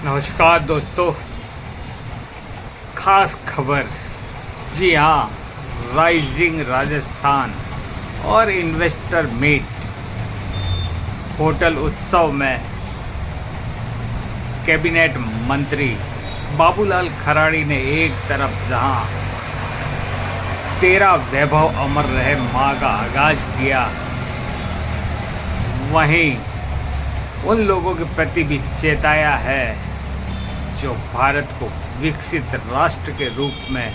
नमस्कार दोस्तों, खास खबर। जी हाँ, राइजिंग राजस्थान और इन्वेस्टर मीट होटल उत्सव में कैबिनेट मंत्री बाबूलाल खराड़ी ने एक तरफ जहां तेरा वैभव अमर रहे मां का आगाज किया, वहीं उन लोगों के प्रति भी चेताया है जो भारत को विकसित राष्ट्र के रूप में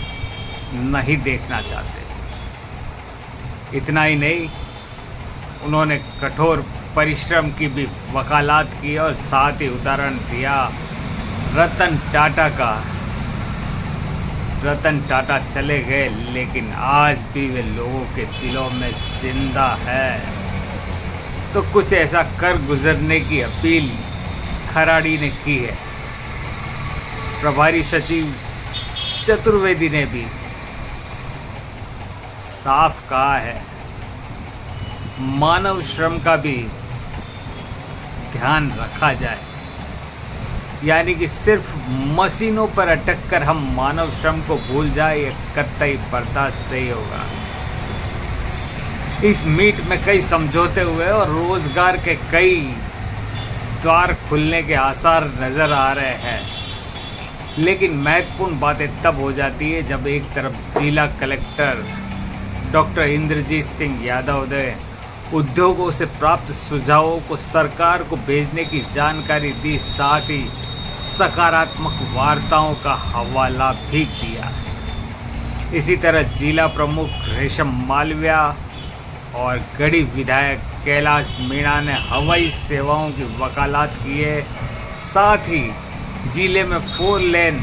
नहीं देखना चाहते। इतना ही नहीं, उन्होंने कठोर परिश्रम की भी वकालत की और साथ ही उदाहरण दिया रतन टाटा का। रतन टाटा चले गए, लेकिन आज भी वे लोगों के दिलों में जिंदा है। तो कुछ ऐसा कर गुजरने की अपील खराड़ी ने की है। प्रभारी सचिव चतुर्वेदी ने भी साफ कहा है, मानव श्रम का भी ध्यान रखा जाए, यानी कि सिर्फ मशीनों पर अटक कर हम मानव श्रम को भूल जाए, ये कतई बर्दाश्त नहीं होगा। इस मीट में कई समझौते हुए और रोजगार के कई द्वार खुलने के आसार नजर आ रहे हैं, लेकिन महत्वपूर्ण बातें तब हो जाती है जब एक तरफ जिला कलेक्टर डॉक्टर इंद्रजीत सिंह यादव ने उद्योगों से प्राप्त सुझावों को सरकार को भेजने की जानकारी दी, साथ ही सकारात्मक वार्ताओं का हवाला भी दिया। इसी तरह जिला प्रमुख रेशम मालविया और गढ़ी विधायक कैलाश मीणा ने हवाई सेवाओं की वकालत की है, साथ ही जिले में 4 लेन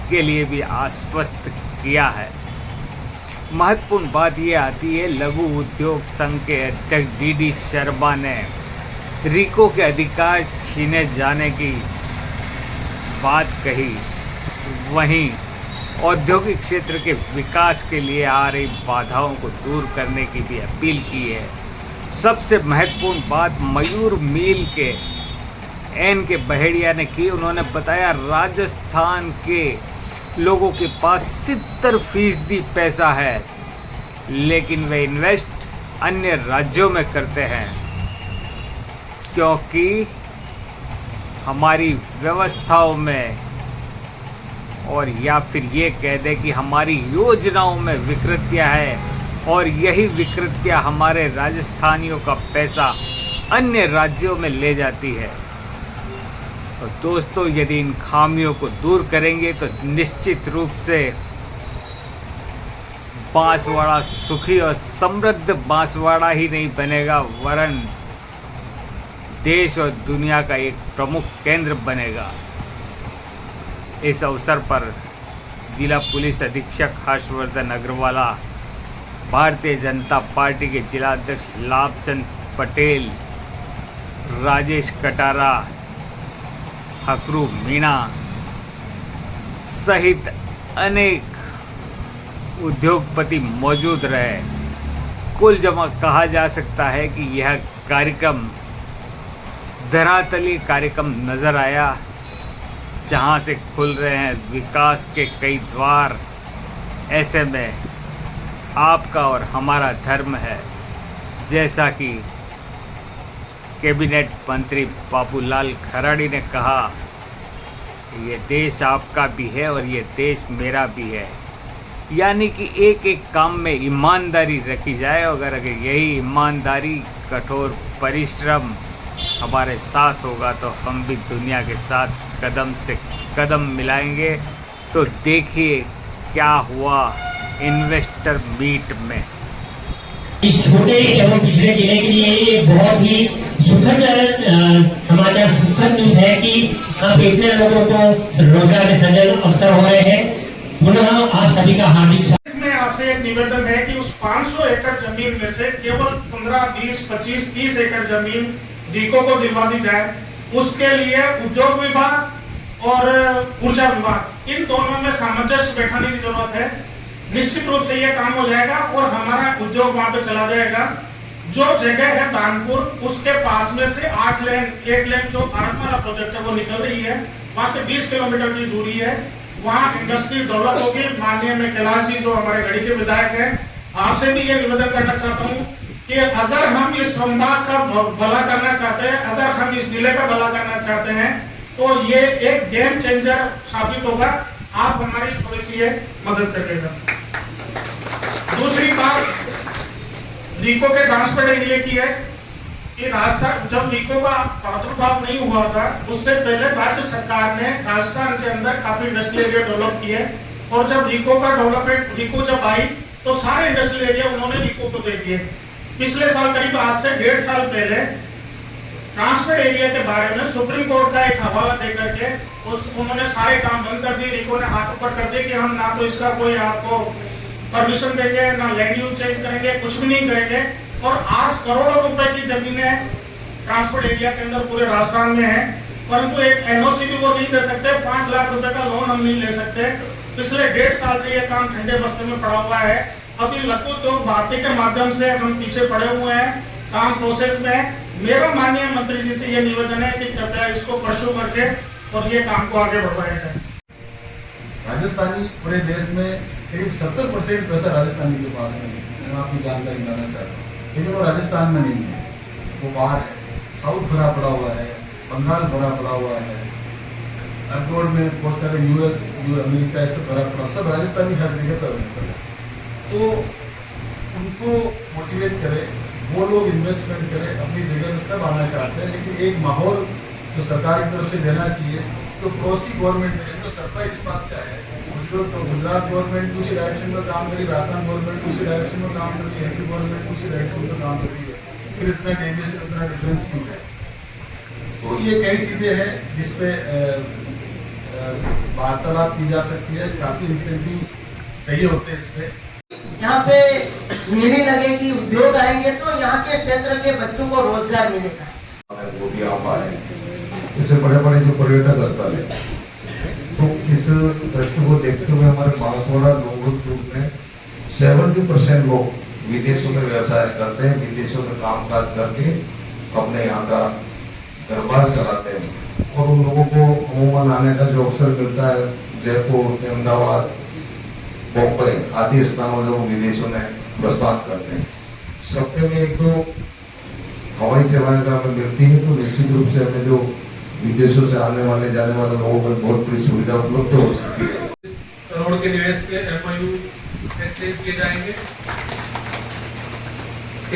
के लिए भी आश्वस्त किया है। महत्वपूर्ण बात यह आती है, लघु उद्योग संघ के अध्यक्ष डीडी शर्मा ने रिको के अधिकार छीने जाने की बात कही, वहीं औद्योगिक क्षेत्र के विकास के लिए आ रही बाधाओं को दूर करने की भी अपील की है। सबसे महत्वपूर्ण बात मयूर मिल के एन के बहेड़िया ने की। उन्होंने बताया, राजस्थान के लोगों के पास 70% पैसा है, लेकिन वे इन्वेस्ट अन्य राज्यों में करते हैं, क्योंकि हमारी व्यवस्थाओं में, और या फिर ये कह दें कि हमारी योजनाओं में विकृतियां हैं, और यही विकृतियां हमारे राजस्थानियों का पैसा अन्य राज्यों में ले जाती है। और दोस्तों, यदि इन खामियों को दूर करेंगे तो निश्चित रूप से बांसवाड़ा सुखी और समृद्ध बांसवाड़ा ही नहीं बनेगा, वरन देश और दुनिया का एक प्रमुख केंद्र बनेगा। इस अवसर पर जिला पुलिस अधीक्षक हर्षवर्धन अग्रवाला, भारतीय जनता पार्टी के जिलाध्यक्ष लाभचंद पटेल, राजेश कटारा, हकरू मीणा सहित अनेक उद्योगपति मौजूद रहे। कुल जमा कहा जा सकता है कि यह कार्यक्रम धरातली कार्यक्रम नजर आया, जहां से खुल रहे हैं विकास के कई द्वार। ऐसे में आपका और हमारा धर्म है, जैसा कि कैबिनेट मंत्री बाबूलाल खराड़ी ने कहा, ये देश आपका भी है और ये देश मेरा भी है। यानी कि एक एक काम में ईमानदारी रखी जाए, अगर यही ईमानदारी, कठोर परिश्रम हमारे साथ होगा तो हम भी दुनिया के साथ कदम से कदम मिलाएंगे। तो देखिए क्या हुआ इन्वेस्टर मीट में। इस छोटे एवं पिछड़े जिले के लिए ये बहुत ही सुखद समाचार, सुखद न्यूज है कि अब इतने लोगों को रोजगार के सृजन अवसर हो रहे हैं। पुनः आप सभी का हार्दिक स्वागत। इसमें आपसे एक निवेदन है कि उस 500 एकड़ जमीन में से केवल 15, 20, 25, 30 एकड़ जमीन रिको को दिलवा दी जाए। उसके लिए उद्योग विभाग और ऊर्जा विभाग, इन दोनों में सामंजस्य बैठाने की जरूरत है। निश्चित रूप से यह काम हो जाएगा और हमारा उद्योग वहां पे चला जाएगा। जो जगह है दानपुर, उसके पास में से 8 लेन, 1 लेन जो भारतमाला प्रोजेक्ट है वो निकल रही है, वहां से 20 किलोमीटर की दूरी है, वहां इंडस्ट्री डेवलप होगी। माननीय में कैलाश जी जो हमारे गढ़ी के विधायक हैं, आपसे भी ये निवेदन करना चाहता हूँ कि अगर हम इस संभाग का भला करना चाहते हैं, अगर हम इस जिले का भला करना चाहते हैं, तो ये एक गेम चेंजर साबित होगा। आप हमारी थोड़ी सी ये मदद करिएगा। दूसरी बात रीको के ट्रांसपोर्ट एरिया की है कि राजस्थान जब रीको का प्रादुर्भाव नहीं हुआ था, उससे पहले राज्य सरकार ने राजस्थान के अंदर काफी इंडस्ट्रियल एरिया डेवलप किए, और जब रीको का डेवलपमेंट, रीको जब आई तो सारे इंडस्ट्रियल एरिया उन्होंने रीको को दे दिए। पिछले साल करीब आज से 1.5 साल पहले ट्रांसपोर्ट एरिया के बारे में सुप्रीम कोर्ट का एक हवाला दे करके उन्होंने सारे काम बंद कर दिए। रीको ने हाथ ऊपर कर दिए कि हम ना तो इसका कोई आपको परमिशन देंगे, ना लैंड यूज चेंज करेंगे, कुछ भी नहीं करेंगे। और आज करोड़ों रुपए की जमीनें ट्रांसपोर्ट एरिया के अंदर पूरे राजस्थान में है, परंतु एक एनओसी भी वो नहीं दे सकते, 5 लाख रुपए का लोन हम नहीं ले सकते। पिछले 1.5 साल से ये काम ठंडे बस्ते में पड़ा हुआ है। अभी लघु उद्योग भारती के माध्यम से हम पीछे पड़े हुए हैं, काम प्रोसेस में है। मेरा माननीय मंत्री जी से ये निवेदन है कि कृपया इसको परस्यू करके और ये काम को आगे बढ़वाया जाए। राजस्थानी पूरे देश में करीब 70% पैसा राजस्थानी के पास में है। मैं आपकी जानकारी लाना चाहता हूँ, लेकिन वो राजस्थान में नहीं है, वो बाहर है। साउथ भरा पड़ा हुआ है, बंगाल भरा पड़ा हुआ है, अब्रॉड में बहुत सारे यूएस, अमेरिका ऐसे भरा पड़ा, सब राजस्थानी हर जगह पर अवेलेबल है। तो उनको मोटिवेट करें, वो लोग इन्वेस्टमेंट करें, अपनी जगह में सब आना चाहते हैं, लेकिन एक माहौल जो सरकार की तरफ से देना चाहिए। तो पड़ोस की गवर्नमेंट है, जो सरकार इस बात का है, तो गुजरात गवर्नमेंट दूसरी डायरेक्शन में काम करी, राजस्थान गवर्नमेंट दूसरी डायरेक्शन में काम कर रही है, एमपी गवर्नमेंट दूसरी डायरेक्शन में काम कर रही है, फिर इतना डेविएशन, इतना डिफरेंस क्यों है? तो ये कई चीजें हैं जिसपे वार्तालाप की जा सकती है, काफी इंसेंटिव चाहिए होते हैं इसमें। यहाँ पे मेले लगेगी, उद्योग आएंगे तो यहाँ के क्षेत्र के बच्चों को रोजगार मिलेगा। वो भी आप आए, इससे बड़े बड़े जो पर्यटक स्थल है, तो इस दृष्टि को देखते हुए हमारे बांसवाड़ा लोगों ग्रुप में 70% लोग विदेशों में व्यवसाय करते हैं, विदेशों में कामकाज करके अपने यहाँ का दरबार चलाते हैं, और उन लोगों को अमूमन आने का जो अवसर मिलता है जयपुर, अहमदाबाद, बम्बई आदि स्थानों में वो विदेशों में प्रस्थान करते हैं। सप्ताह में 1-2 हवाई सेवाएं अगर हमें मिलती है तो निश्चित रूप से हमें जो विदेशों से आने वाले जाने वाले लोगों को बहुत बड़ी सुविधा उपलब्ध हो सकती है। करोड़ के निवेश के एमओयू एक्सचेंज किए जाएंगे।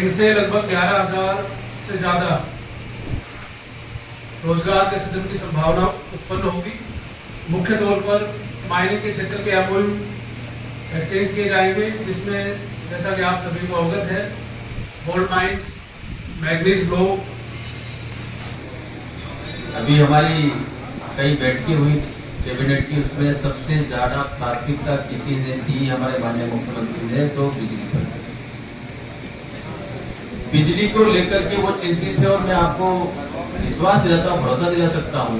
इनसे लगभग 11,000 से ज्यादा रोजगार के सृजन की संभावना उत्पन्न होगी। मुख्य तौर पर माइनिंग के क्षेत्र के एमओयू एक्सचेंज किए जाएंगे, जिसमें जैसा कि आप सभी को अवगत है, गोल्ड माइंस, मैग्नीज ब्लॉक। अभी हमारी कई बैठकें हुई कैबिनेट की, उसमें सबसे ज्यादा प्राथमिकता किसी ने दी, हमारे माननीय मुख्यमंत्री ने, तो बिजली पर। बिजली को लेकर के वो चिंतित है, और मैं आपको विश्वास दिलाता हूँ, भरोसा दिला सकता हूँ,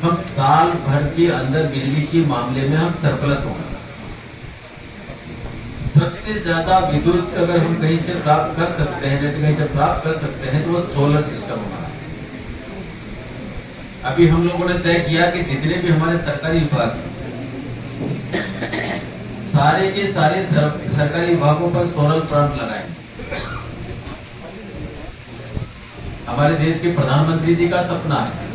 हम साल भर के अंदर बिजली के मामले में हम सरप्लस होंगे। सबसे ज्यादा विद्युत अगर हम कहीं से प्राप्त कर सकते हैं, कहीं से प्राप्त कर सकते हैं, तो वो सोलर सिस्टम होगा। अभी हम लोगों ने तय किया कि जितने भी हमारे सरकारी विभाग सारे के सारे सरकारी विभागों पर सोलर प्लांट लगाएंगे। हमारे देश के प्रधानमंत्री जी का सपना है।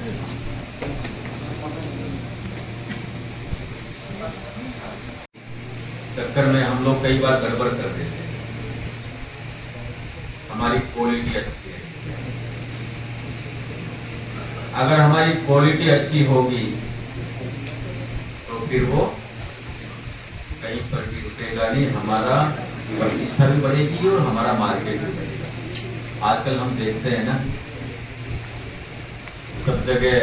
चक्कर में हम लोग कई बार गड़बड़ कर देते हैं। हमारी क्वालिटी अच्छी है, अगर हमारी क्वालिटी अच्छी होगी तो फिर वो कहीं पर भी रुकेगा नहीं, हमारा प्रतिष्ठा भी बढ़ेगी और हमारा मार्केट भी बढ़ेगा। आजकल हम देखते हैं ना, सब जगह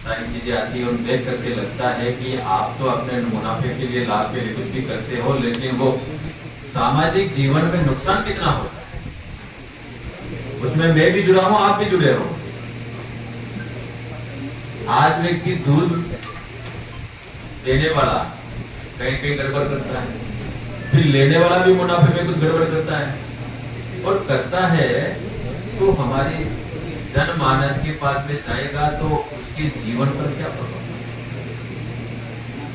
सारी चीजें आती है और देख करके लगता है कि आप तो अपने मुनाफे के लिए, लाभ के लिए कुछ भी करते हो, लेकिन वो सामाजिक जीवन में नुकसान कितना होता है उसमें मैं भी जुड़ा हूं, आप भी जुड़े रहो। आज व्यक्ति दूध देने वाला कहीं कहीं गड़बड़ करता है, फिर लेने वाला भी मुनाफे में कुछ गड़बड़ करता है, और करता है तो हमारी जनमानस के पास में जाएगा तो उसके जीवन पर क्या प्रभाव?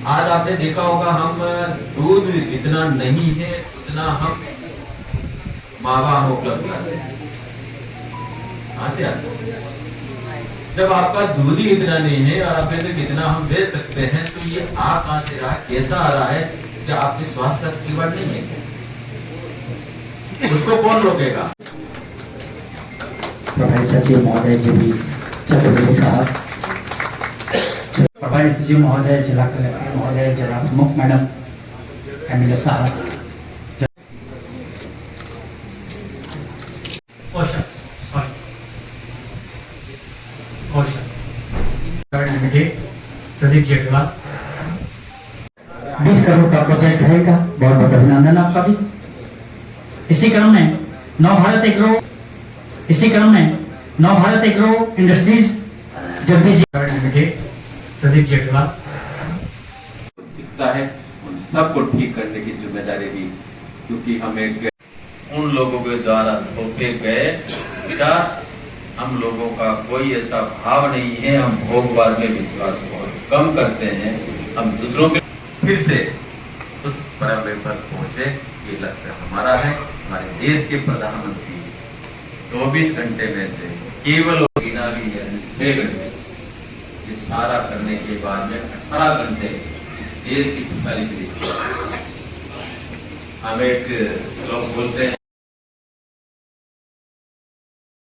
आज आपने देखा होगा, हम दूध जितना नहीं है उतना हम मावा में उपलब्ध करते हैं। कहां से आता है? जब आपका दूध ही इतना नहीं है और आप तो कितना हम बेच सकते हैं, तो ये आ कहां से रहा है, कैसा आ रहा है? क्या आपके स्वास्थ्य का खिलवाड़ नहीं है क्या? उसको कौन रोकेगा? प्रभारी सचिव महोदय जी भी चतुर्वेदी साहब, प्रभारी सचिव महोदय, जिला कलेक्टर महोदय, जिला प्रमुख मैडम, एमएलए साहब, लिमिटेड प्रदीप जेठवाल, 20 करोड़ का प्रोजेक्ट है का, बहुत बहुत अभिनंदन आपका भी। इसी क्रम में Navbharat agro industries Jagdish limited Pradeep Jethwal दिखता है, उन सबको ठीक करने की जिम्मेदारी भी, क्योंकि हमें उन लोगों के द्वारा धोखे गए या हम लोगों का कोई ऐसा भाव नहीं है, हम भोगवाद में विश्वास बहुत कम करते हैं। हम दूसरों के फिर से उस परंपरा पर पहुंचे, ये लक्ष्य हमारा है। हमारे देश के प्रधानमंत्री 24 घंटे में से केवल 6 घंटे ये सारा करने के बाद में 18 घंटे इस देश की खुशहाली के लिए हम एक लोग बोलते हैं